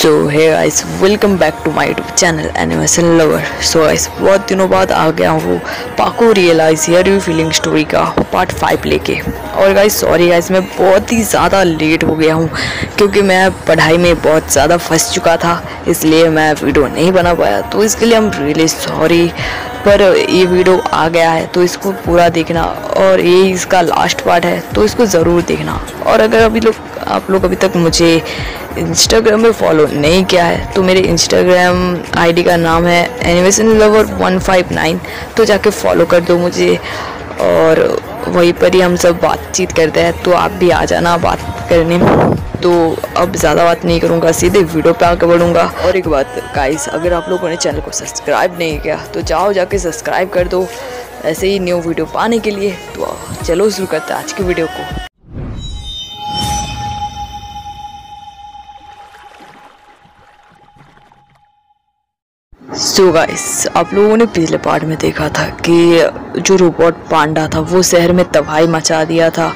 So hey guys, welcome back to my YouTube channel animation lover. So guys, बहुत दिनों बाद आ गया हूँ Pako realize here you feeling story का पार्ट 5 लेके। और गाइस सॉरी गाइस, मैं बहुत ही ज़्यादा लेट हो गया हूँ क्योंकि मैं पढ़ाई में बहुत ज़्यादा फंस चुका था, इसलिए मैं वीडियो नहीं बना पाया। तो इसके लिए हम रियली सॉरी, पर ये वीडियो आ गया है तो इसको पूरा देखना, और ये इसका लास्ट पार्ट है तो इसको ज़रूर देखना। और अगर आप लोग अभी तक मुझे इंस्टाग्राम में फॉलो नहीं किया है तो मेरे इंस्टाग्राम आईडी का नाम है एनिमेशन लवर 159, तो जाके फॉलो कर दो मुझे, और वहीं पर ही हम सब बातचीत करते हैं। तो आप भी आ जाना बात करने। तो अब ज़्यादा बात नहीं करूँगा, सीधे वीडियो पे आगे बढ़ूँगा। और एक बात गाइस, अगर आप लोगों ने चैनल को सब्सक्राइब नहीं किया तो जाओ जाके सब्सक्राइब कर दो ऐसे ही न्यू वीडियो पाने के लिए। तो चलो शुरू करते हैं आज की वीडियो को। सो गाइस, आप लोगों ने पिछले पार्ट में देखा था कि जो रोबोट पांडा था वो शहर में तबाही मचा दिया था,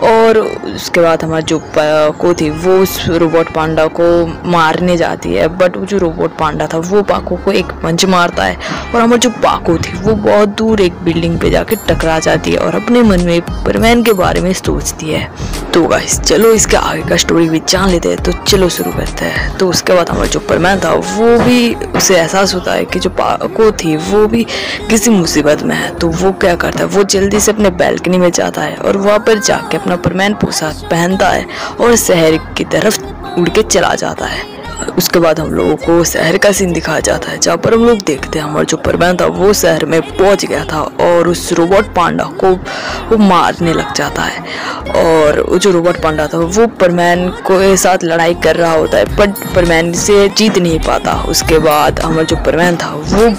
और उसके बाद हमारा जो पाको थी वो उस रोबोट पांडा को मारने जाती है। बट वो जो रोबोट पांडा था वो पाको को एक पंच मारता है, और हमारी जो पाको थी वो बहुत दूर एक बिल्डिंग पे जाके टकरा जाती है और अपने मन में परमैन के बारे में सोचती है। तो गाइस चलो इसके आगे का स्टोरी भी जान लेते हैं, तो चलो शुरू करते हैं। तो उसके बाद हमारा जो परमैन था वो भी उसे एहसास होता है कि जो पाको थी वो भी किसी मुसीबत में है। तो वो क्या करता है, वो जल्दी से अपने बैल्कनी में जाता है और वहाँ पर जाके अपना परमैन पोशाक पहनता है और शहर की तरफ उड़ के चला जाता है। उसके बाद हम लोगों को शहर का सीन दिखाया जाता है, जहाँ पर हम लोग देखते हैं हमारा जो परमैन था वो शहर में पहुंच गया था और उस रोबोट पांडा को वो मारने लग जाता है। और वो जो रोबोट पांडा था वो परमैन के साथ लड़ाई कर रहा होता है, बट परमैन से जीत नहीं पाता। उसके बाद हमारा जो परमैन था वो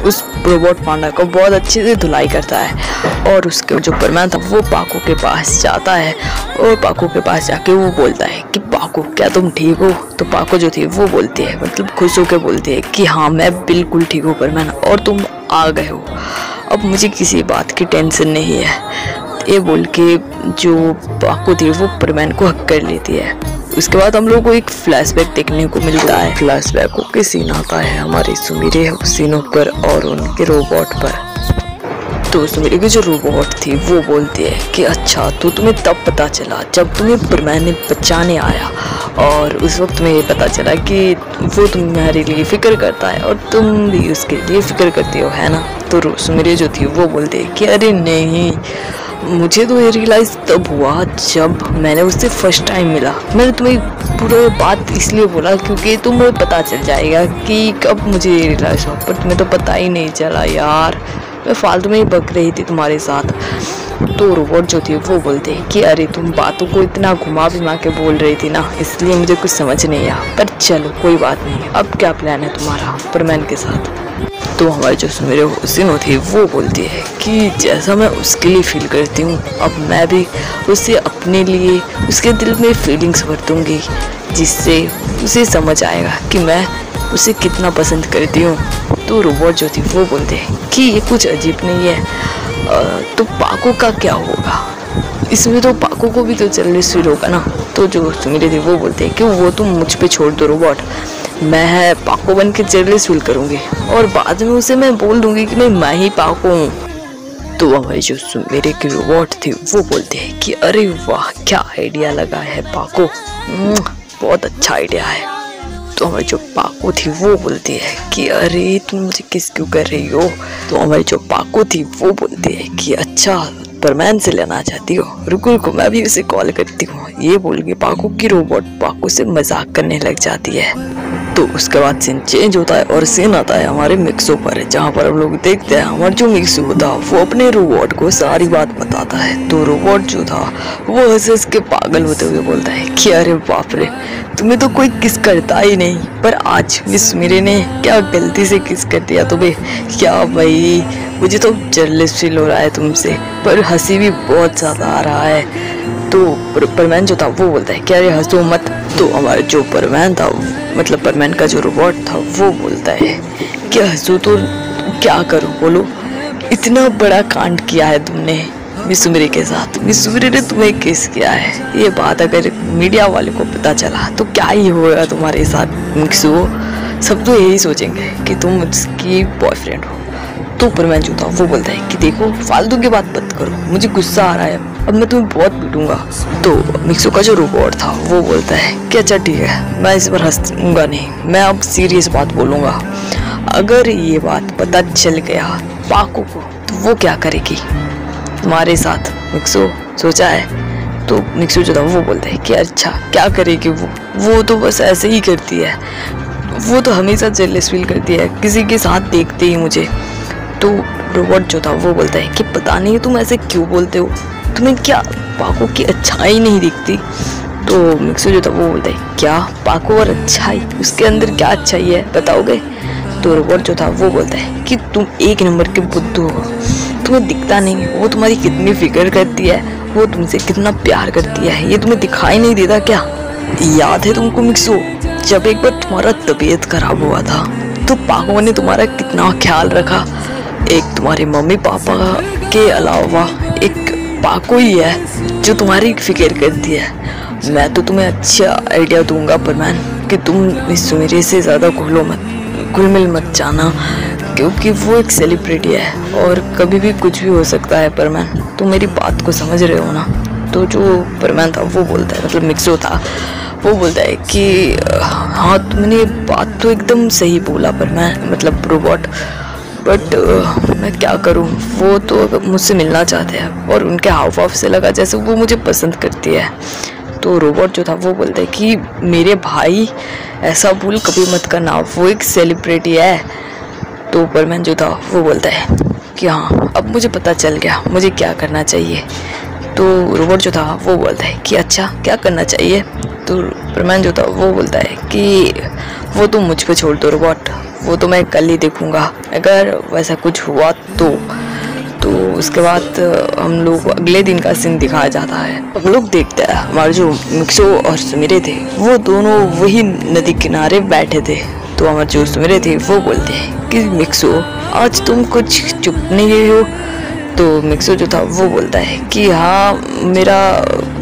उस रोबोट पांडा को बहुत अच्छे से धुलाई करता है, और उसके जो परमैन था वो पाको के पास जाता है, और पाको के पास जाके वो बोलता है कि पाको क्या तुम ठीक हो? तो पाको जो थी वो बोलती है, मतलब खुश होकर बोलती है कि हाँ मैं बिल्कुल ठीक हूँ परमैन, और तुम आ गए हो, अब मुझे किसी बात की टेंशन नहीं है। ये बोल के जो पाको थी वो परमैन को हक कर लेती है। उसके बाद हम लोग को एक फ्लैशबैक देखने को मिलता है। फ्लैशबैक के सीन आता है हमारे सुमीरे हुसैनों पर और उनके रोबोट पर। तो सुमीरे की जो रोबोट थी वो बोलती है कि अच्छा, तो तुम्हें तब पता चला जब तुम्हें परमैन ने बचाने आया, और उस वक्त तुम्हें ये पता चला कि वो तुम्हारे लिए फिक्र करता है और तुम भी उसके लिए फिक्र करती हो, है ना? तो सुमीरे जो थी वो बोलती है कि अरे नहीं, मुझे तो ये रियलाइज़ तब हुआ जब मैंने उससे फर्स्ट टाइम मिला। मैंने तुम्हें पूरा बात इसलिए बोला क्योंकि तुम्हें पता चल जाएगा कि कब मुझे ये रियलाइज़ हुआ, पर तुम्हें तो पता ही नहीं चला यार, मैं फालतू में ही बक रही थी तुम्हारे साथ। तो रोबोट जो थी वो बोलते हैं कि अरे तुम बातों को इतना घुमा फिमा के बोल रही थी ना, इसलिए मुझे कुछ समझ नहीं आया, पर चलो कोई बात नहीं। अब क्या प्लान है तुम्हारा परमैन के साथ? तो हमारे जो सुमीरे हुसैन थी वो बोलती है कि जैसा मैं उसके लिए फील करती हूँ, अब मैं भी उससे अपने लिए उसके दिल में फीलिंग्स भर दूँगी, जिससे उसे समझ आएगा कि मैं उसे कितना पसंद करती हूँ। तो रोबोट जो थी वो बोलते हैं कि ये कुछ अजीब नहीं है, तो पाको का क्या होगा? इसमें तो पाको को भी तो जल्दी फील होगा ना। तो जो सुमीरे थे वो बोलते हैं कि वो तुम मुझ पे छोड़ दो रोबोट, मैं पाको बन के जेलस फील करूँगी, और बाद में उसे मैं बोल दूँगी कि मैं ही पाको हूँ। तो हमारी जो सुमीरे की रोबोट थी वो बोलते हैं कि अरे वाह, क्या आइडिया लगा है पाको, बहुत अच्छा आइडिया है। तो हमारी जो पाको थी वो बोलती है कि अरे तुम मुझे किस क्यों कर रही हो? तो हमारी जो पाको थी वो बोलती है कि अच्छा, परमैन से लेना चाहती हो, रुको रुको मैं भी उसे कॉल करती हूँ। ये बोल के पाको की रोबोट पाको से मजाक करने लग जाती है। तो उसके बाद सीन चेंज होता है और सीन आता है हमारे मिक्सो पर, जहाँ पर हम लोग देखते हैं हमारा जो मिक्सो होता है वो अपने रोबोट को सारी बात बताता है। तो रोबोट जो था वो हंस के पागल होते हुए बोलता है कि अरे बाप रे, तुम्हें तो कोई किस करता ही नहीं, पर आज मिस सुमीरे ने क्या गलती से किस कर दिया तुम्हें? क्या भाई, मुझे तो जर्नलिस्ट फील हो रहा है तुमसे, पर हंसी भी बहुत ज़्यादा आ रहा है। तो परमैन जो था वो बोलता है कि अरे हंसो मत। तो हमारा जो परमैन था, मतलब परमैन का जो रोबोट था वो बोलता है कि हंसो तो क्या करूँ, बोलो, इतना बड़ा कांड किया है तुमने, मिसुमिरे के साथ। मिसुमिरे ने तुम्हें किस किया है, ये बात अगर मीडिया वाले को पता चला तो क्या ही होगा तुम्हारे साथ मिक्सो। सब तो यही सोचेंगे कि तुम उसकी बॉयफ्रेंड हो। तो सुपरमैन जो था वो बोलता है कि देखो फालतू की बात मत करो, मुझे गुस्सा आ रहा है, अब मैं तुम्हें बहुत पीटूंगा। तो मिक्सो का जो रोबोट था वो बोलता है कि अच्छा ठीक है, मैं इस पर हंसूंगा नहीं, मैं अब सीरियस बात बोलूँगा। अगर ये बात पता चल गया पाको को तो वो क्या करेगी तुम्हारे साथ, मिक्सो सोचा है? तो मिक्सो जो था वो बोलता है कि अच्छा क्या करेगी वो तो बस ऐसे ही करती है, वो तो हमेशा जेलस फील करती है किसी के साथ देखते ही मुझे। तो रोबोट जो था वो बोलता है कि पता नहीं तुम ऐसे क्यों बोलते हो, तुम्हें क्या पाको की अच्छाई नहीं दिखती? तो मिक्सो जो था वो बोलता है क्या पाको और अच्छाई, उसके अंदर क्या अच्छाई है बताओगे? तो रोबोट जो था वो बोलता है कि तुम एक नंबर के बुद्धू हो, तुम्हें दिखता नहीं वो तुम्हारी कितनी फिक्र करती है, वो तुमसे कितना प्यार करती है, ये तुम्हें दिखाई नहीं देता क्या? याद है तुमको मिक्सो, जब एक बार तुम्हारा तबीयत खराब हुआ था तो पाको ने तुम्हारा कितना ख्याल रखा। एक तुम्हारे मम्मी पापा के अलावा एक पाको ही है जो तुम्हारी फिक्र करती है। मैं तो तुम्हें अच्छा आइडिया दूंगा परमैन कि तुम मिसुमिरे से ज़्यादा घुल मिल मत जाना, क्योंकि वो एक सेलिब्रिटी है और कभी भी कुछ भी हो सकता है। परमैन तुम मेरी बात को समझ रहे हो ना? तो जो परमैन था वो बोलता है, मतलब मिक्सो था वो बोलता है कि हाँ तुमने बात तो एकदम सही बोला परमैन, मतलब रोबोट, बट मैं क्या करूँ, वो तो मुझसे मिलना चाहते हैं और उनके हाव भाव से लगा जैसे वो मुझे पसंद करती है। तो रोबोट जो था वो बोलता है कि मेरे भाई ऐसा भूल कभी मत करना, वो एक सेलिब्रिटी है। तो सुपरमैन जो था वो बोलता है कि हाँ अब मुझे पता चल गया मुझे क्या करना चाहिए। तो रोबोट जो था वो बोलता है कि अच्छा क्या करना चाहिए? तो सुपरमैन जो था वो बोलता है कि वो तुम मुझ पे छोड़ दो रोबोट, वो तो मैं कल ही देखूंगा, अगर वैसा कुछ हुआ तो उसके बाद हम लोग अगले दिन का सीन दिखाया जाता है। हम लोग देखते हैं हमारे जो मिक्सो और सुमिरे थे वो दोनों वही नदी किनारे बैठे थे। तो हमारे जो सुमिरे थे वो बोलते हैं कि मिक्सो आज तुम कुछ चुप नहीं हो? तो मिक्सो जो था वो बोलता है कि हाँ मेरा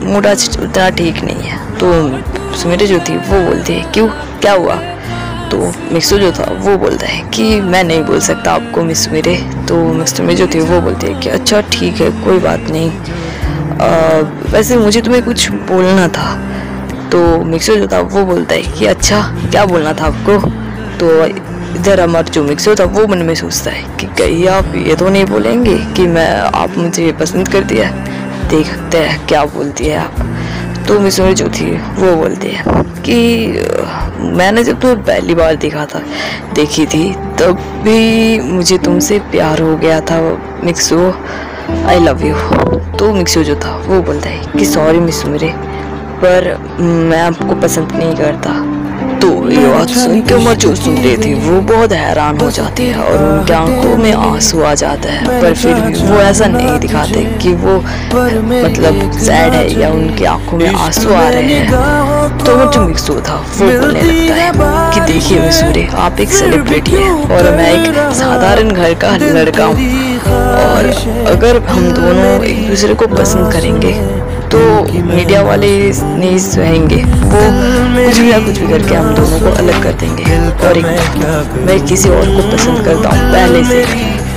मूड आज उतना ठीक नहीं है। तो सुमिरे जो थी वो बोलती है क्यों, क्या हुआ? तो मिक्सो जो था वो बोलता है कि मैं नहीं बोल सकता आपको मिस सुमिरे। तो मिस सुमिरे जो थी वो बोलती है कि अच्छा ठीक है कोई बात नहीं, वैसे मुझे तुम्हें कुछ बोलना था। तो मिक्सो जो था वो बोलता है कि अच्छा क्या बोलना था आपको? तो इधर हमारा जो मिक्सो था वो मन में सोचता है कि कहीं आप ये तो नहीं बोलेंगे कि आप मुझे पसंद करती है, देखते हैं क्या बोलती है आप। तो मिस जो थी वो बोलती है कि मैंने जब तुम्हें पहली बार देखी थी तब भी मुझे तुमसे प्यार हो गया था मिक्सो, आई लव यू। तो मिक्सो जो था वो बोलता है कि सॉरी मिस सुमिरे, पर मैं आपको पसंद नहीं करता। तो ये बात सुन के उमर जो सुन रही थी वो बहुत हैरान हो जाती है और उनकी आंखों में आंसू आ जाता है, पर फिर भी वो ऐसा नहीं दिखाते कि वो मतलब सैड है या उनकी आंखों में आंसू आ रहे हैं। तो वो जो मिक्सो था वो बोलने लगता है कि देखिए मिसूरे, आप एक सेलिब्रिटी है और मैं एक साधारण घर का लड़का हूँ, और अगर हम दोनों एक दूसरे को पसंद करेंगे तो मीडिया वाले नहीं सहेंगे, वो कुछ भी करके हम दोनों को अलग कर देंगे। और एक मैं किसी और को पसंद करता हूँ पहले से,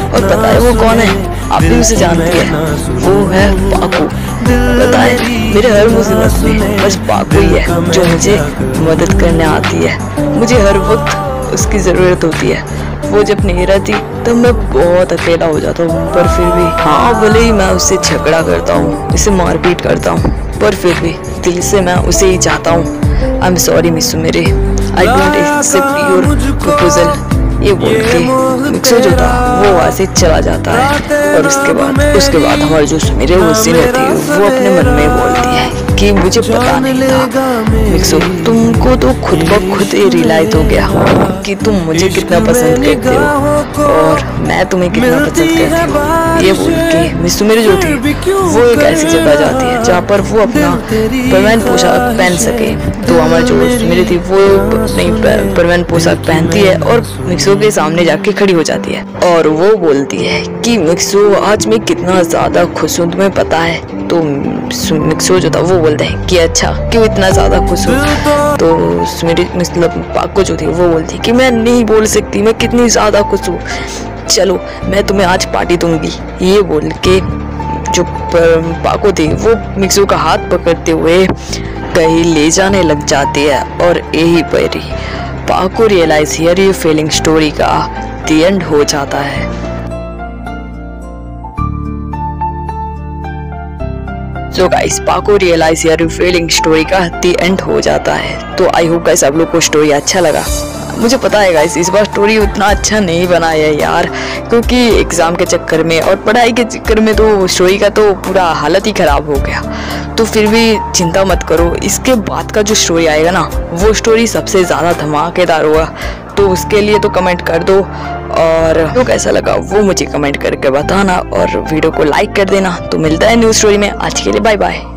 और पता है वो कौन है? आप भी उसे जानती है, वो है पाको। पता है मेरे हर मुसीबत में बस पाको ही है जो मुझे मदद करने आती है, मुझे हर वक्त उसकी ज़रूरत होती है। वो जब नहीं रहती तब मैं बहुत अकेला हो जाता हूँ, पर फिर भी हाँ भले ही मैं उससे झगड़ा करता हूँ, उसे मारपीट करता हूँ, पर फिर भी दिल से मैं उसे ही चाहता हूँ। I am sorry Miss Sumire, I don't accept your proposal. ये बोल के मिक्सो जो था वो वहाँ से चला जाता है। और उसके बाद हमारी जो सुमिरे होती है वो अपने मन में बोलती है कि मुझे पता नहीं था मिक्सो, तुमको तो खुद ब खुद रियलाइज हो गया कि तुम मुझे कितना पसंद करते हो। और मैं तुम्हें कितना पसंद करती हूँ। ये बोल के मित्सुमिरू जो थी वो एक ऐसी जगह जाती है जहाँ पर वो अपना परमानेंट पोशाक पहन सके। तो हमारी जो मित्सुमिरू थी वो अपनी परमानेंट पोशाक पहनती है और मिक्सो के सामने जाके खड़ी हो जाती है और वो बोलती है कि मिक्सो आज मैं कितना ज़्यादा खुश हूँ, तुम्हें पता है। तो मिक्सो जो था वो बोलते हैं कि अच्छा क्यों इतना ज़्यादा खुश हूँ। तो मेरी मतलब पाको जो थी वो बोलती कि मैं नहीं बोल सकती मैं कितनी ज़्यादा खुश हूँ, चलो मैं तुम्हें आज पार्टी दूंगी। ये बोल के जो पाको थी वो मिक्सो का हाथ पकड़ते हुए कहीं ले जाने लग जाती है और यही पर ही Pako realize here you feeling story का द एंड हो जाता है। So guys Pako realize here you feeling story का द एंड हो जाता है। तो आई होप गाइस आप लोग को स्टोरी अच्छा लगा। मुझे पता है गाइस इस बार स्टोरी उतना अच्छा नहीं बना है यार, क्योंकि एग्ज़ाम के चक्कर में और पढ़ाई के चक्कर में तो स्टोरी का तो पूरा हालत ही ख़राब हो गया। तो फिर भी चिंता मत करो, इसके बाद का जो स्टोरी आएगा ना वो स्टोरी सबसे ज़्यादा धमाकेदार होगा। तो उसके लिए तो कमेंट कर दो और तो कैसा लगा वो मुझे कमेंट करके बताना और वीडियो को लाइक कर देना। तो मिलता है न्यू स्टोरी में, आज के लिए बाय बाय।